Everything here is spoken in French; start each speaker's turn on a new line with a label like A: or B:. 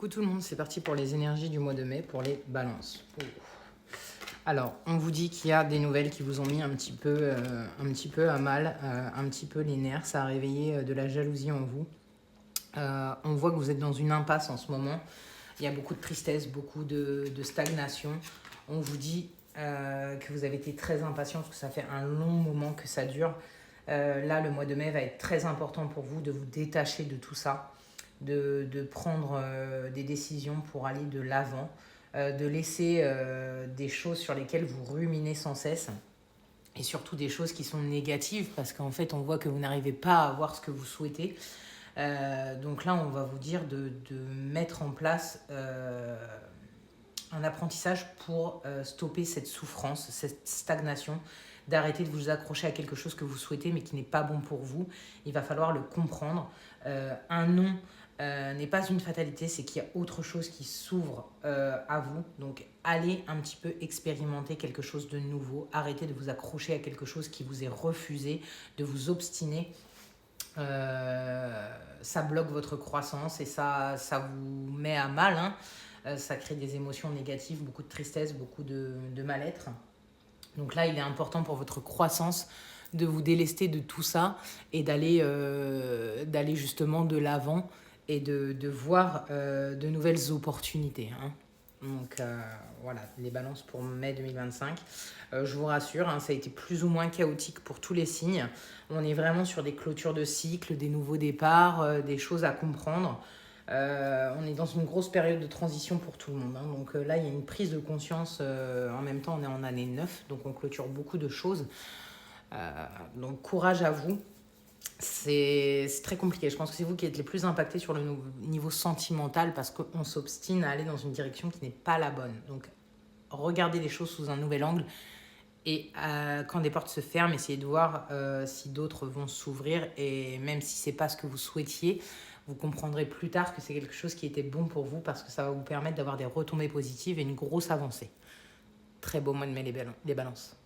A: Coucou tout le monde, c'est parti pour les énergies du mois de mai pour les balances. Alors, on vous dit qu'il y a des nouvelles qui vous ont mis un petit peu à mal, un petit peu les nerfs, ça a réveillé de la jalousie en vous. On voit que vous êtes dans une impasse en ce moment, il y a beaucoup de tristesse, beaucoup de stagnation. On vous dit que vous avez été très impatient parce que ça fait un long moment que ça dure. Là, le mois de mai va être très important pour vous de vous détacher de tout ça, de prendre des décisions pour aller de l'avant, de laisser des choses sur lesquelles vous ruminez sans cesse et surtout des choses qui sont négatives parce qu'en fait on voit que vous n'arrivez pas à avoir ce que vous souhaitez. Donc là on va vous dire de mettre en place un apprentissage pour stopper cette souffrance, cette stagnation, d'arrêter de vous accrocher à quelque chose que vous souhaitez mais qui n'est pas bon pour vous. Il va falloir le comprendre. Un non n'est pas une fatalité, c'est qu'il y a autre chose qui s'ouvre à vous. Donc allez un petit peu expérimenter quelque chose de nouveau. Arrêtez de vous accrocher à quelque chose qui vous est refusé, de vous obstiner. Ça bloque votre croissance et ça vous met à mal, hein. Ça crée des émotions négatives, beaucoup de tristesse, beaucoup de mal-être. Donc là, il est important pour votre croissance de vous délester de tout ça et d'aller justement de l'avant et de voir de nouvelles opportunités, hein. Donc voilà, les balances pour mai 2025. Je vous rassure, hein, ça a été plus ou moins chaotique pour tous les signes. On est vraiment sur des clôtures de cycle, des nouveaux départs, des choses à comprendre. On est dans une grosse période de transition pour tout le monde, hein. Donc là, il y a une prise de conscience. En même temps, on est en année 9, donc on clôture beaucoup de choses. Donc courage à vous. C'est très compliqué. Je pense que c'est vous qui êtes les plus impactés sur le niveau sentimental parce qu'on s'obstine à aller dans une direction qui n'est pas la bonne. Donc regardez les choses sous un nouvel angle et quand des portes se ferment, essayez de voir si d'autres vont s'ouvrir, et même si c'est pas ce que vous souhaitiez, vous comprendrez plus tard que c'est quelque chose qui était bon pour vous parce que ça va vous permettre d'avoir des retombées positives et une grosse avancée. Très beau mois de mai les balances.